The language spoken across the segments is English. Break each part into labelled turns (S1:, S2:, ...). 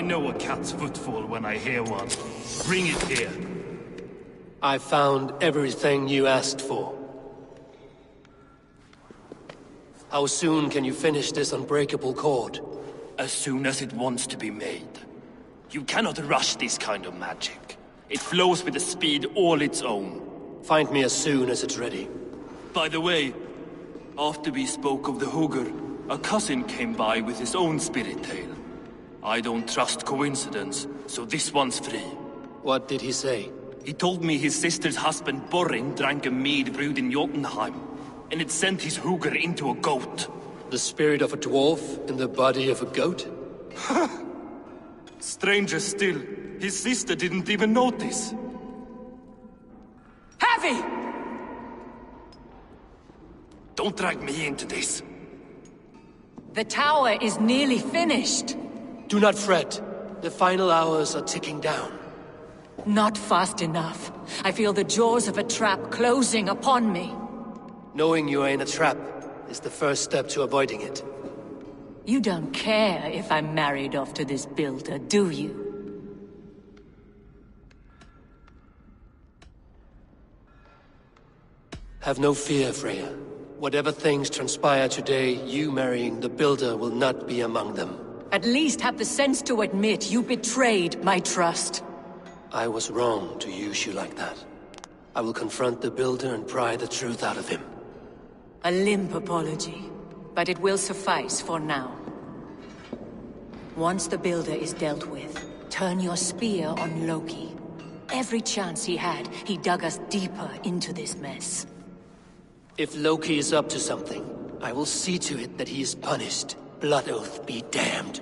S1: know a cat's footfall when I hear one. Bring it here.
S2: I found everything you asked for. How soon can you finish this unbreakable cord?
S1: As soon as it wants to be made. You cannot rush this kind of magic. It flows with a speed all its own.
S2: Find me as soon as it's ready.
S1: By the way, after we spoke of the Hugr, a cousin came by with his own spirit tale. I don't trust coincidence, so this one's free.
S2: What did he say?
S1: He told me his sister's husband Borin drank a mead brewed in Jotunheim, and it sent his Hugr into a goat.
S2: The spirit of a dwarf in the body of a goat?
S1: Stranger still, his sister didn't even notice.
S3: Heavy!
S1: Don't drag me into this.
S3: The tower is nearly finished.
S2: Do not fret. The final hours are ticking down.
S3: Not fast enough. I feel the jaws of a trap closing upon me.
S2: Knowing you are in a trap is the first step to avoiding it.
S3: You don't care if I'm married off to this builder, do you?
S2: Have no fear, Freya. Whatever things transpire today, you marrying the builder will not be among them.
S3: At least have the sense to admit you betrayed my trust.
S2: I was wrong to use you like that. I will confront the builder and pry the truth out of him.
S3: A limp apology, but it will suffice for now. Once the builder is dealt with, turn your spear on Loki. Every chance he had, he dug us deeper into this mess.
S2: If Loki is up to something, I will see to it that he is punished. Blood Oath be damned.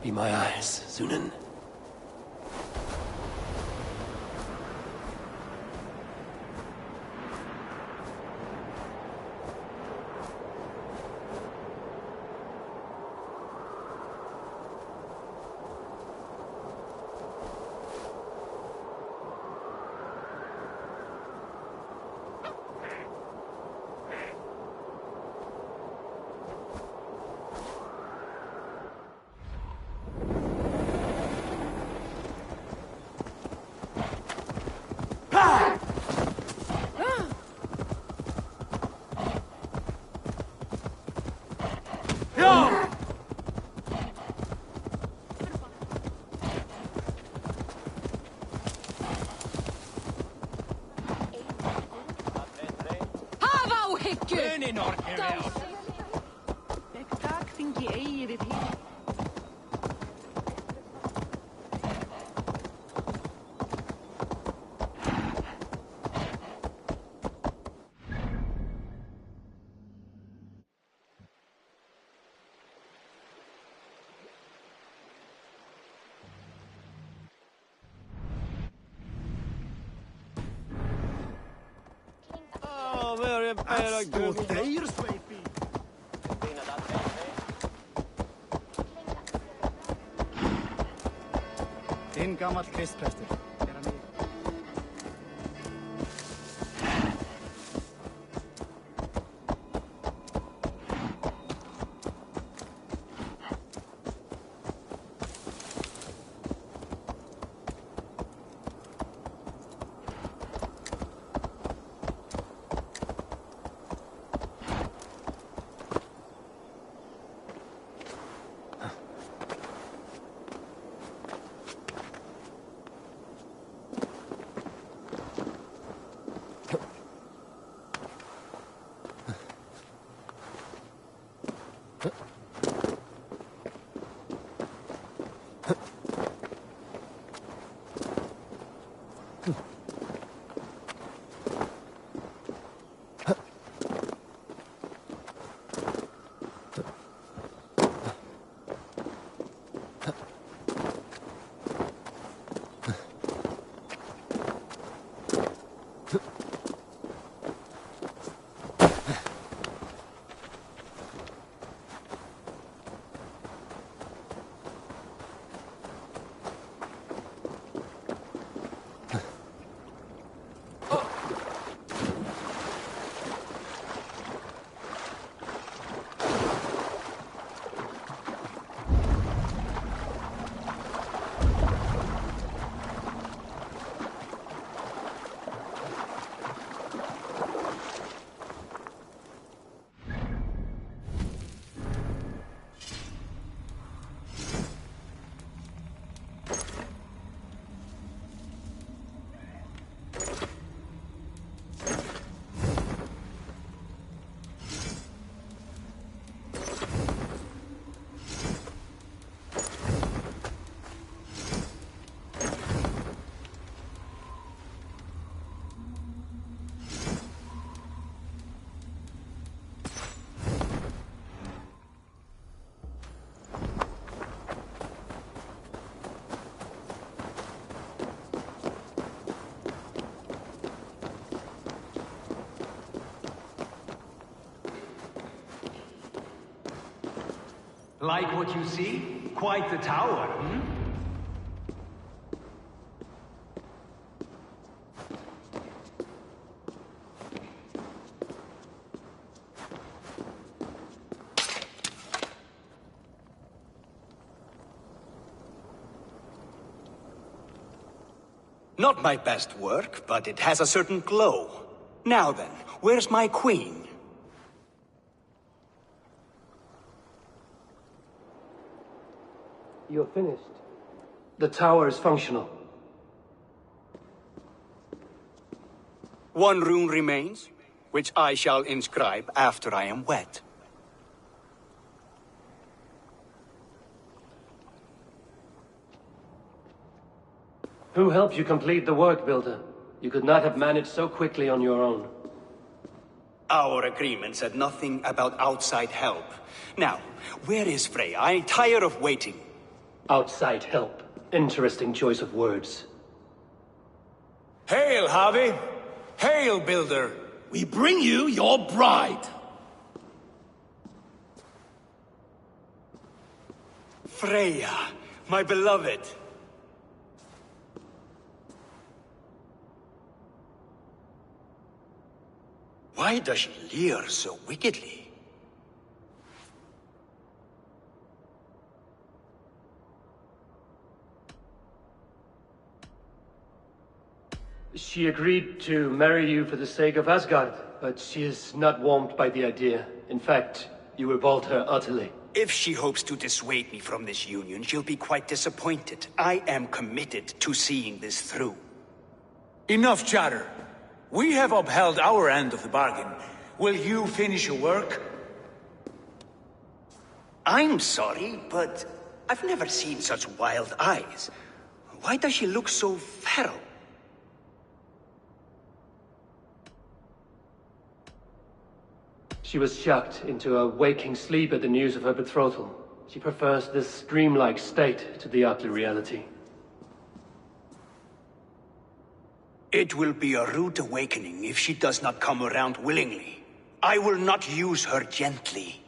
S2: Be my eyes, Sunan.
S4: Þinn gamall kristprestur.
S5: Like what you see? Quite the tower, hmm?
S6: Not my best work, but it has a certain glow. Now then, where's my queen?
S2: You're finished. The tower is functional.
S6: One rune remains, which I shall inscribe after I am wet.
S2: Who helped you complete the work, Builder? You could not have managed so quickly on your own.
S6: Our agreement said nothing about outside help. Now, where is Freya? I'm tired of waiting.
S2: Outside help. Interesting choice of words.
S7: Hail, Harvey! Hail, Builder! We bring you your bride!
S6: Freya, my beloved. Why does she leer so wickedly?
S2: She agreed to marry you for the sake of Asgard, but she is not warmed by the idea. In fact, you revolt her utterly.
S6: If she hopes to dissuade me from this union, she'll be quite disappointed. I am committed to seeing this through.
S7: Enough chatter. We have upheld our end of the bargain. Will you finish your work?
S6: I'm sorry, but I've never seen such wild eyes. Why does she look so feral?
S2: She was shocked into a waking sleep at the news of her betrothal. She prefers this dreamlike state to the ugly reality.
S6: It will be a rude awakening if she does not come around willingly. I will not use her gently.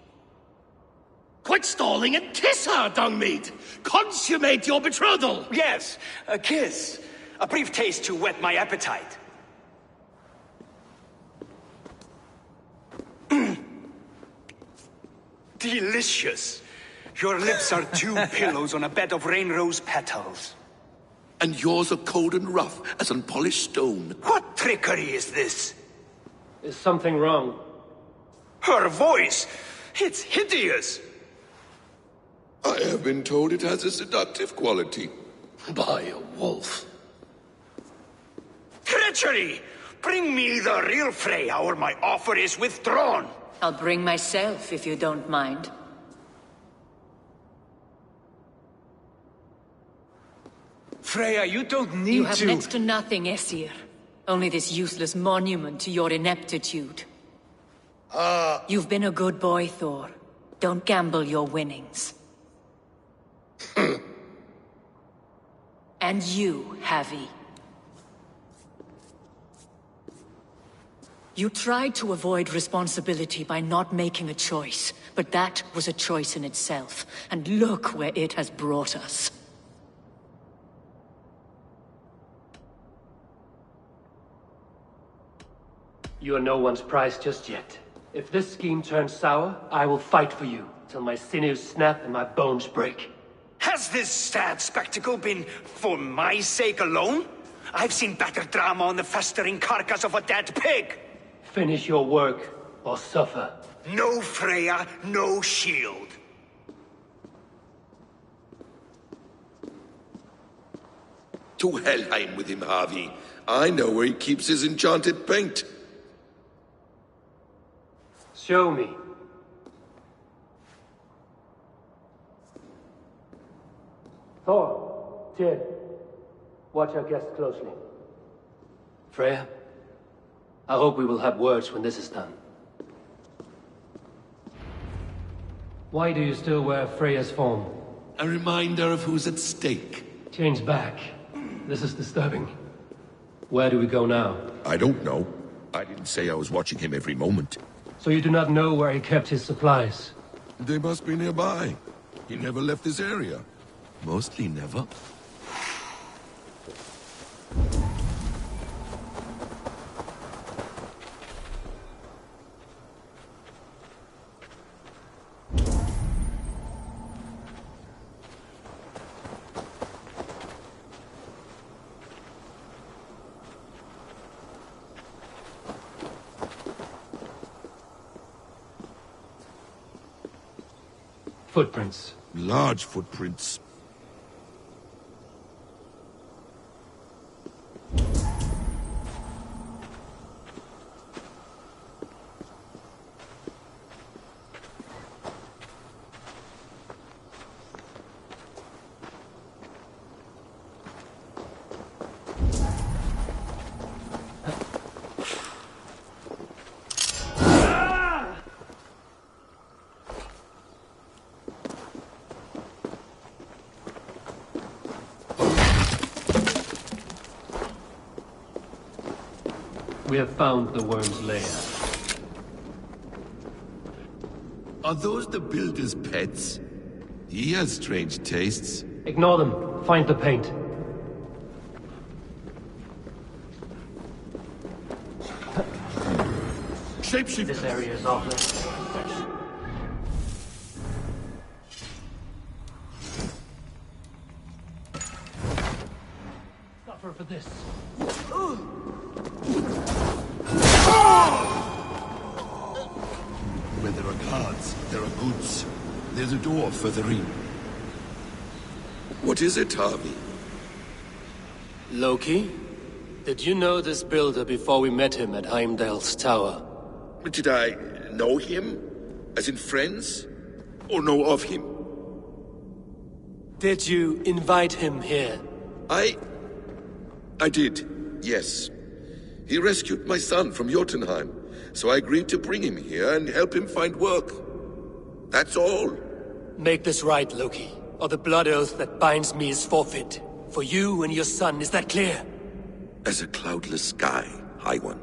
S7: Quit stalling and kiss her, Dungmeat! Consummate your betrothal!
S6: Yes, a kiss. A brief taste to whet my appetite. Delicious. Your lips are two pillows on a bed of rain rose petals.
S8: And yours are cold and rough as unpolished stone.
S6: What trickery is this?
S2: Is something wrong?
S6: Her voice! It's hideous!
S8: I have been told it has a seductive quality.
S7: By a wolf.
S6: Treachery! Bring me the real Freya or my offer is withdrawn!
S3: I'll bring myself if you don't mind.
S5: Freya, you don't need to...
S3: You have next to nothing, Aesir. Only this useless monument to your ineptitude. You've been a good boy, Thor. Don't gamble your winnings. And you, Havi. You tried to avoid responsibility by not making a choice, but that was a choice in itself, and look where it has brought us.
S2: You are no one's prize just yet. If this scheme turns sour, I will fight for you, till my sinews snap and my bones break.
S6: Has this sad spectacle been for my sake alone? I've seen better drama on the festering carcass of a dead pig!
S2: Finish your work, or suffer.
S6: No Freya, no shield.
S8: To Helheim with him, Harvey. I know where he keeps his enchanted paint.
S2: Show me. Thor, Tyr, watch our guest closely. Freya, I hope we will have words when this is done. Why do you still wear Freya's form?
S8: A reminder of who's at stake.
S2: Change back. This is disturbing. Where do we go now?
S8: I don't know. I didn't say I was watching him every moment.
S2: So you do not know where he kept his supplies?
S8: They must be nearby. He never left this area. Mostly never.
S2: Footprints.
S8: Large footprints.
S2: We have found the worm's lair.
S8: Are those the builder's pets? He has strange tastes.
S2: Ignore them. Find the paint.
S8: Shapeshift!
S2: This area is off limits. Suffer for this.
S8: Where there are guards, there are goods. There's a door further in. What is it, Harvey?
S2: Loki? Did you know this builder before we met him at Heimdall's tower?
S8: Did I know him? As in friends? Or know of him?
S2: Did you invite him here?
S8: I did, yes. He rescued my son from Jotunheim, so I agreed to bring him here and help him find work. That's all.
S2: Make this right, Loki, or the blood oath that binds me is forfeit. For you and your son, is that clear?
S8: As a cloudless sky, High One.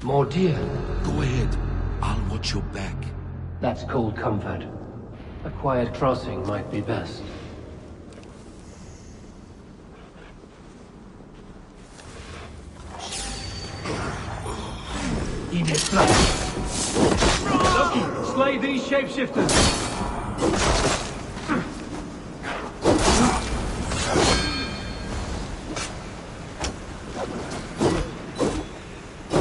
S2: More deer.
S8: Go ahead. I'll watch your back.
S2: That's cold comfort. A quiet crossing might be best. Eat his flesh. Loki, slay these shapeshifters.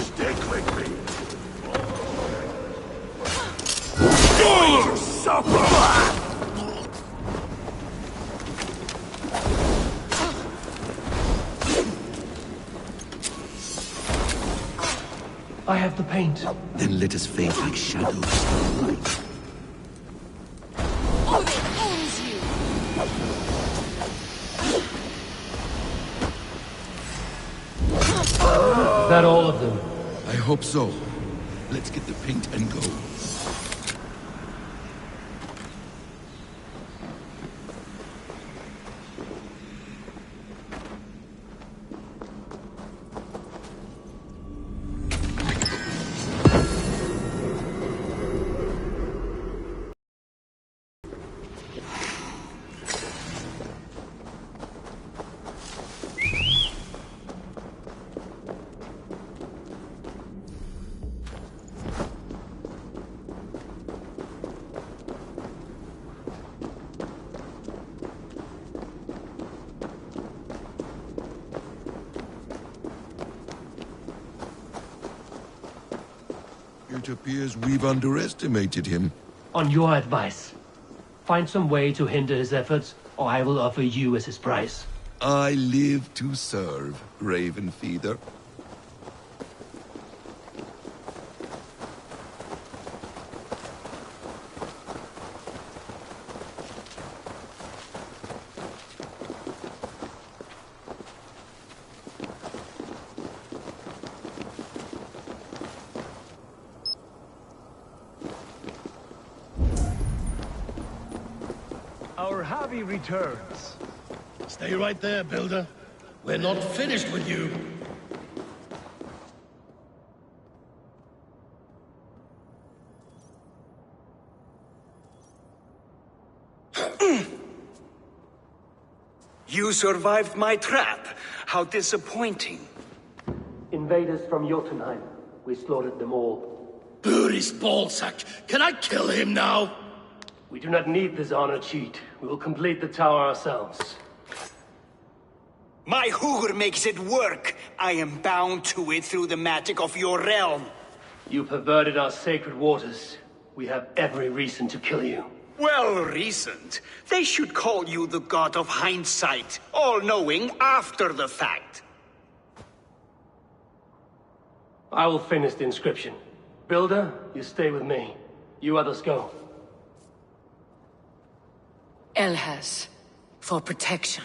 S8: Stay quickly. Going to suffer!
S2: I have the paint.
S8: Then let us fade like shadows in the light.
S3: Odin owns you!
S2: Is that all of them?
S8: I hope so. Let's get the paint and go. It appears we've underestimated him.
S2: On your advice. Find some way to hinder his efforts, or I will offer you as his price.
S8: I live to serve, Raven Feeder.
S5: Our Javi returns.
S4: Stay right there, Builder.
S9: We're not finished with you.
S6: You survived my trap. How disappointing.
S2: Invaders from Jotunheim. We slaughtered them all.
S9: Booty's ballsack. Can I kill him now?
S2: We do not need this honor cheat. We will complete the tower ourselves.
S6: My Hugr makes it work. I am bound to it through the magic of your realm.
S2: You perverted our sacred waters. We have every reason to kill you.
S6: Well reasoned. They should call you the god of hindsight, all-knowing after the fact.
S2: I will finish the inscription. Builder, you stay with me. You others go.
S3: Elhas, for protection.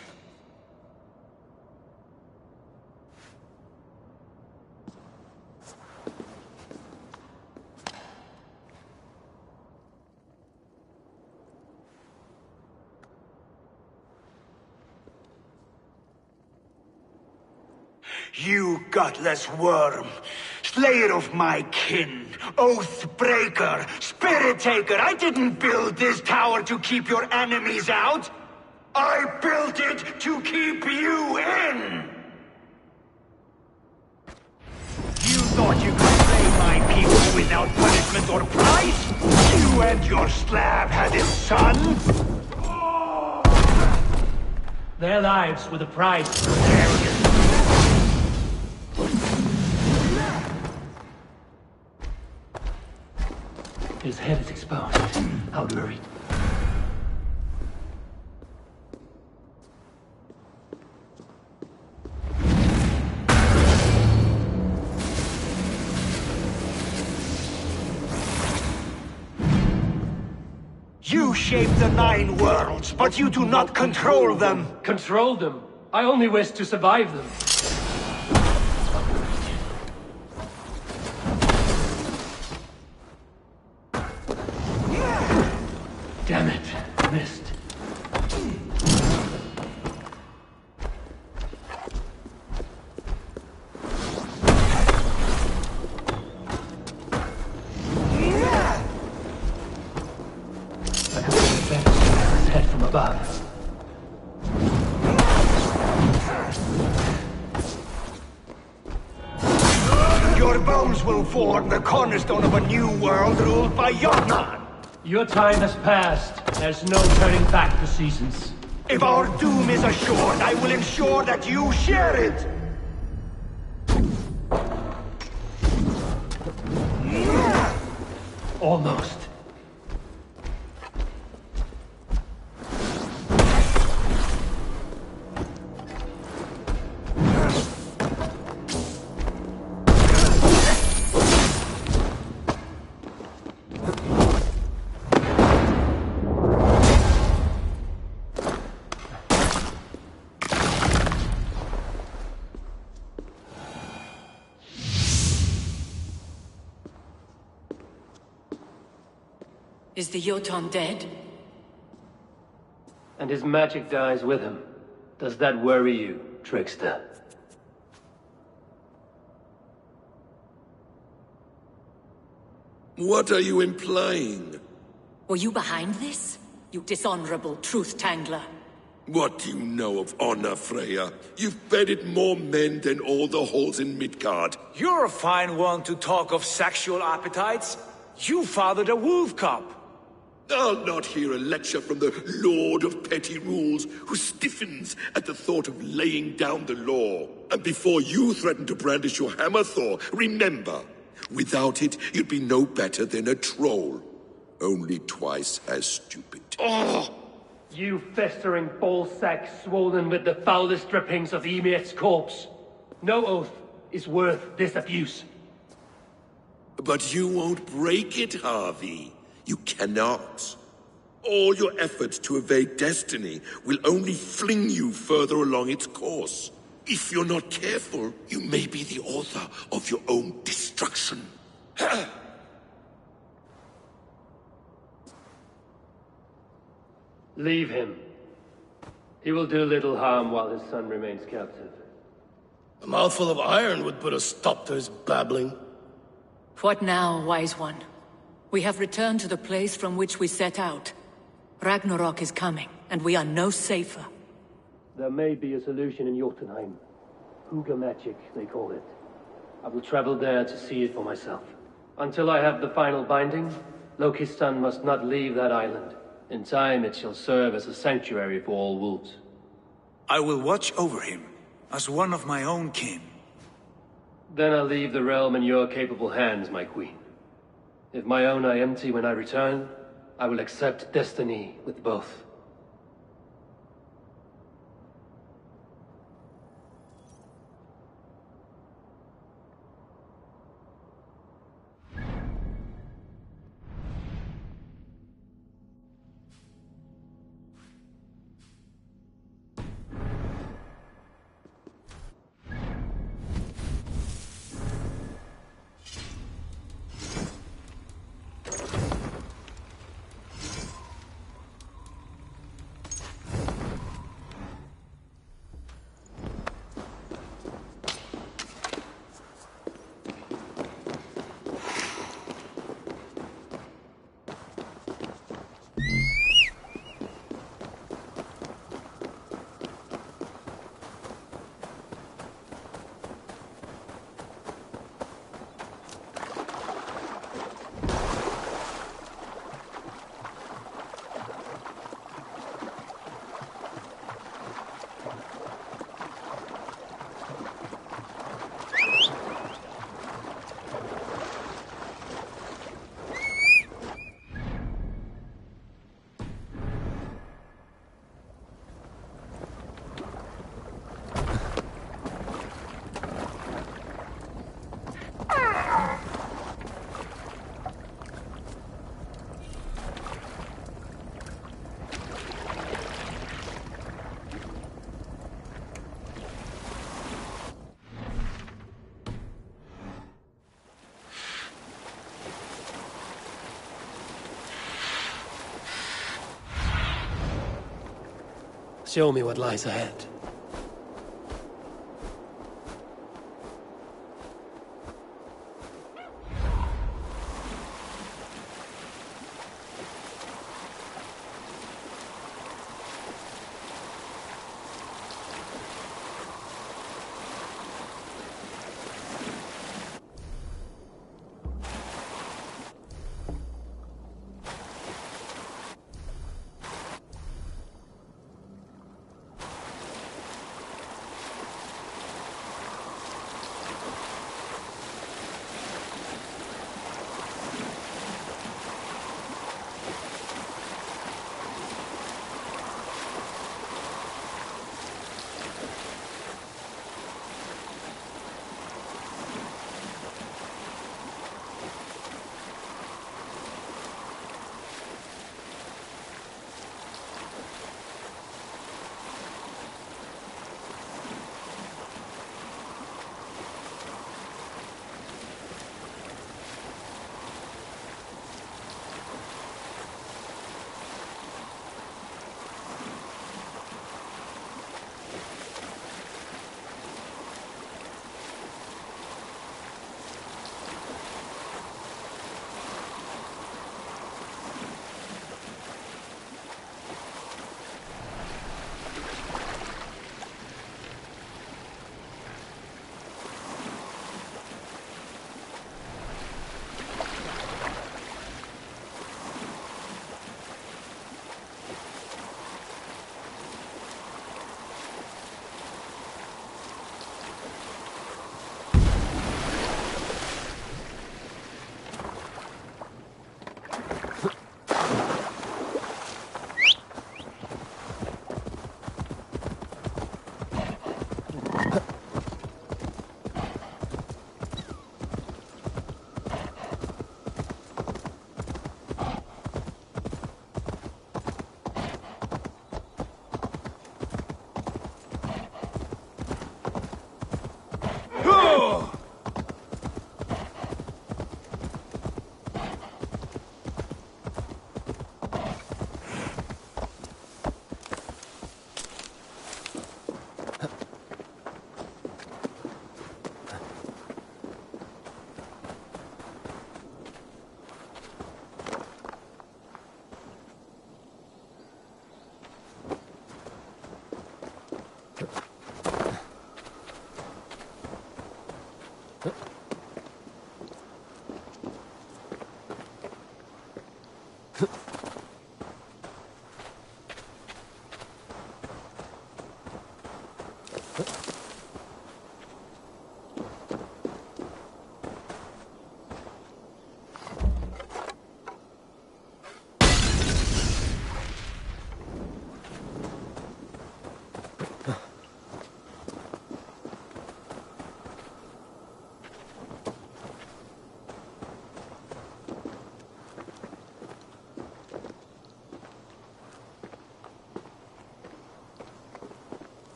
S6: You gutless worm, slayer of my kin, oath breaker, spirit taker, I didn't build this tower to keep your enemies out. I built it to keep you in! You thought you could slay my people without punishment or price? You and your slab-headed son?
S2: Their lives were the price for their arrogance. His head is exposed. How do I read?
S6: You shape the 9 worlds, but you do not control them.
S2: Control them? I only wish to survive them. Damn it, missed. I have to defend his head from above.
S6: Your bones will form the cornerstone of a new world ruled by Jotnar.
S2: Your time has passed. There's no turning back the seasons.
S6: If our doom is assured, I will ensure that you share it!
S2: Almost.
S3: Is the Jotun dead?
S2: And his magic dies with him. Does that worry you, trickster?
S8: What are you implying?
S3: Were you behind this? You dishonorable truth-tangler.
S8: What do you know of honor, Freya? You've bedded more men than all the halls in Midgard.
S7: You're a fine one to talk of sexual appetites. You fathered a wolf cub.
S8: I'll not hear a lecture from the Lord of Petty Rules, who stiffens at the thought of laying down the law. And before you threaten to brandish your hammer, Thor, remember, without it, you'd be no better than a troll. Only twice as stupid.
S2: Oh! You festering ballsack swollen with the foulest drippings of Ymir's corpse. No oath is worth this abuse.
S8: But you won't break it, Harvey. You cannot. All your efforts to evade destiny will only fling you further along its course. If you're not careful, you may be the author of your own destruction.
S2: Leave him. He will do little harm while his son remains captive.
S9: A mouthful of iron would put a stop to his babbling.
S3: What now, wise one? We have returned to the place from which we set out. Ragnarok is coming, and we are no safer.
S2: There may be a solution in Jotunheim. Hugger magic, they call it. I will travel there to see it for myself. Until I have the final binding, Lokistan must not leave that island. In time, it shall serve as a sanctuary for all wolves.
S7: I will watch over him, as one of my own kin.
S2: Then I'll leave the realm in your capable hands, my queen. If my own are empty when I return, I will accept destiny with both. Show me what lies ahead.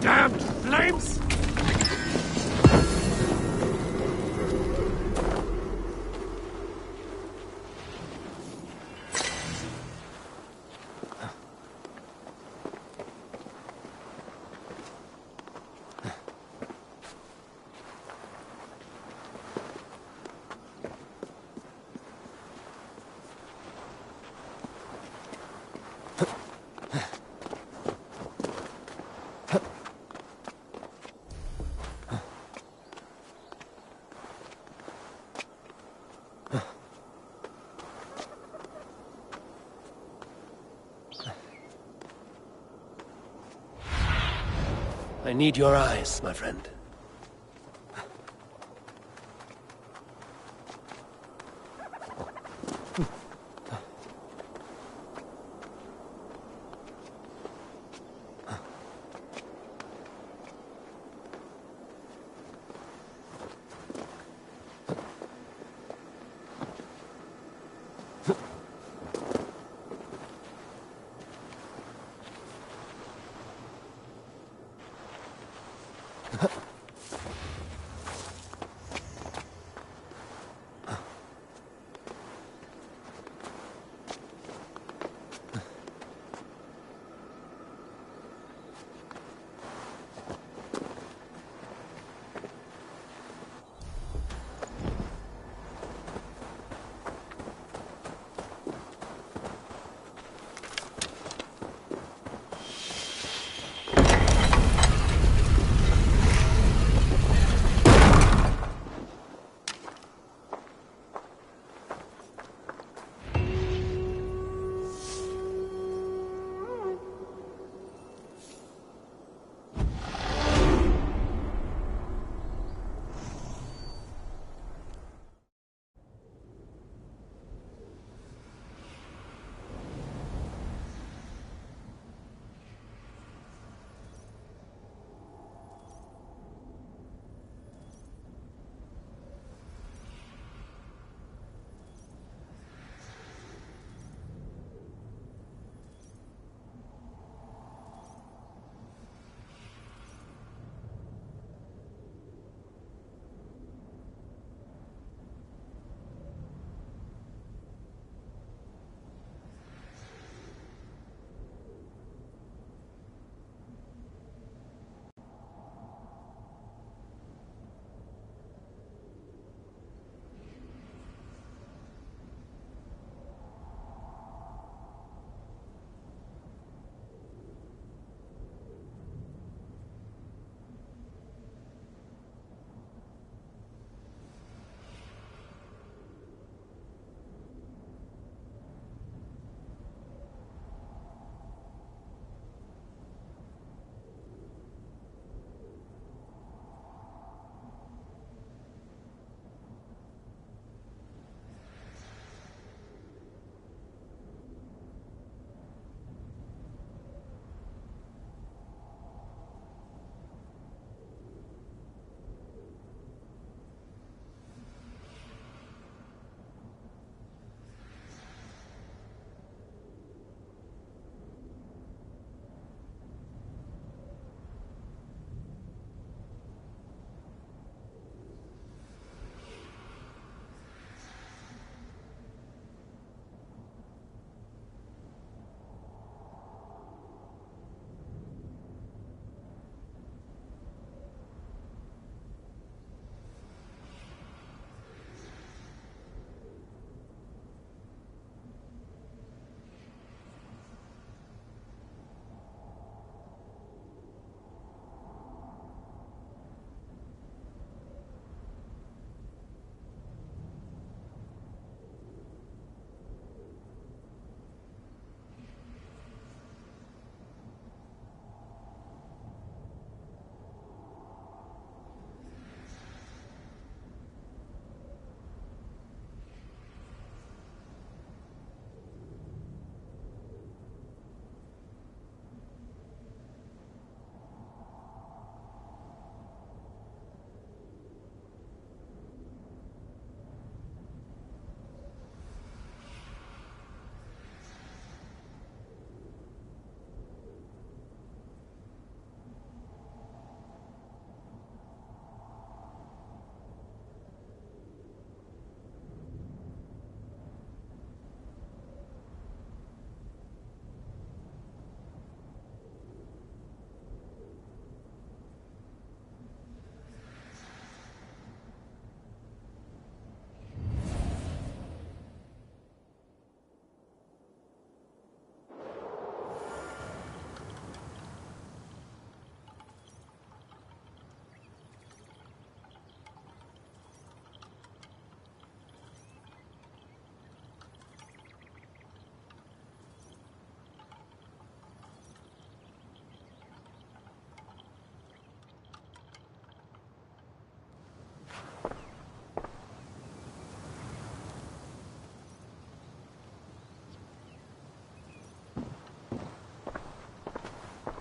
S5: Damned flames!
S2: I need your eyes, my friend.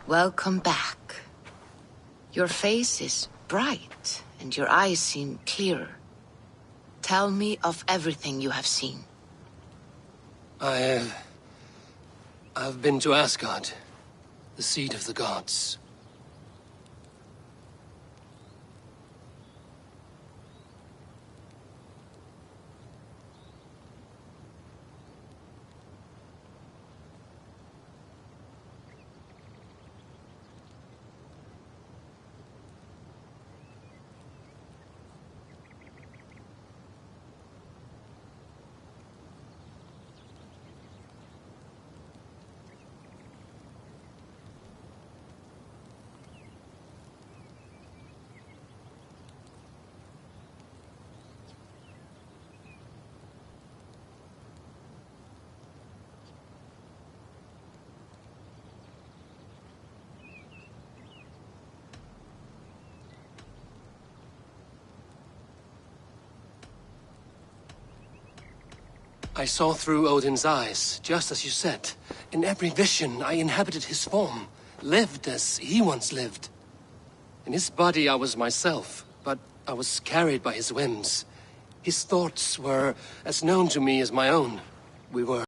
S10: Welcome back. Your face is bright, and your eyes seem clearer. Tell me of everything you have seen.
S2: I've been to Asgard, the seat of the gods. I saw through Odin's eyes, just as you said. In every vision, I inhabited his form, lived as he once lived. In his body, I was myself, but I was carried by his whims. His thoughts were as known to me as my own. But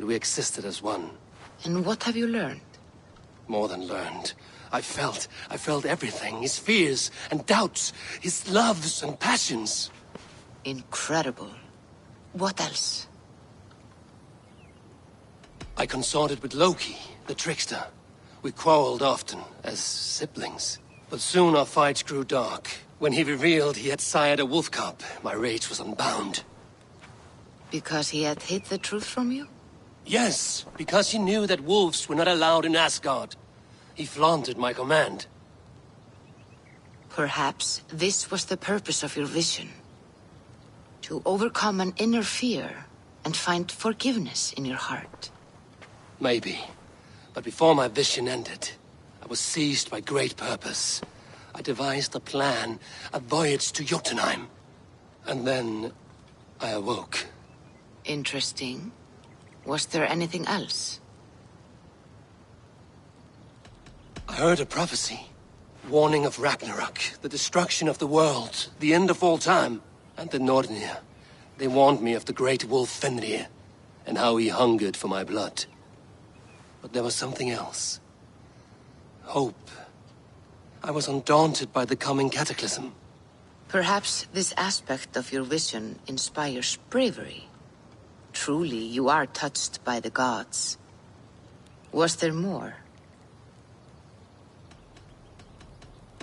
S2: we existed as one.
S10: And what have you learned?
S2: More than learned. I felt everything. His fears and doubts, his loves and passions.
S10: Incredible. What else?
S2: I consorted with Loki, the trickster. We quarreled often, as siblings. But soon our fights grew dark. When he revealed he had sired a wolf cub, my rage was unbound.
S10: Because he had hid the truth from you?
S2: Yes, because he knew that wolves were not allowed in Asgard. He flaunted my command.
S10: Perhaps this was the purpose of your vision. To overcome an inner fear and find forgiveness in your heart.
S2: Maybe. But before my vision ended, I was seized by great purpose. I devised a plan, a voyage to Jotunheim. And then I awoke.
S10: Interesting. Was there anything else?
S2: I heard a prophecy. Warning of Ragnarok, the destruction of the world, the end of all time. And the Nornir. They warned me of the great wolf Fenrir, and how he hungered for my blood. But there was something else. Hope. I was undaunted by the coming cataclysm.
S10: Perhaps this aspect of your vision inspires bravery. Truly, you are touched by the gods. Was there more?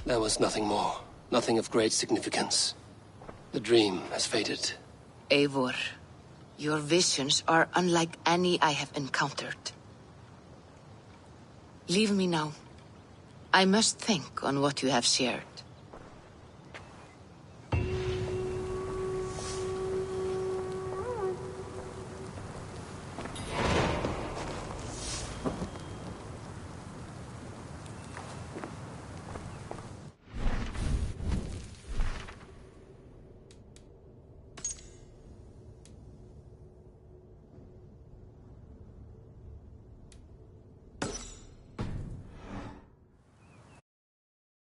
S2: There was nothing more. Nothing of great significance. The dream has faded.
S10: Eivor, your visions are unlike any I have encountered. Leave me now. I must think on what you have shared.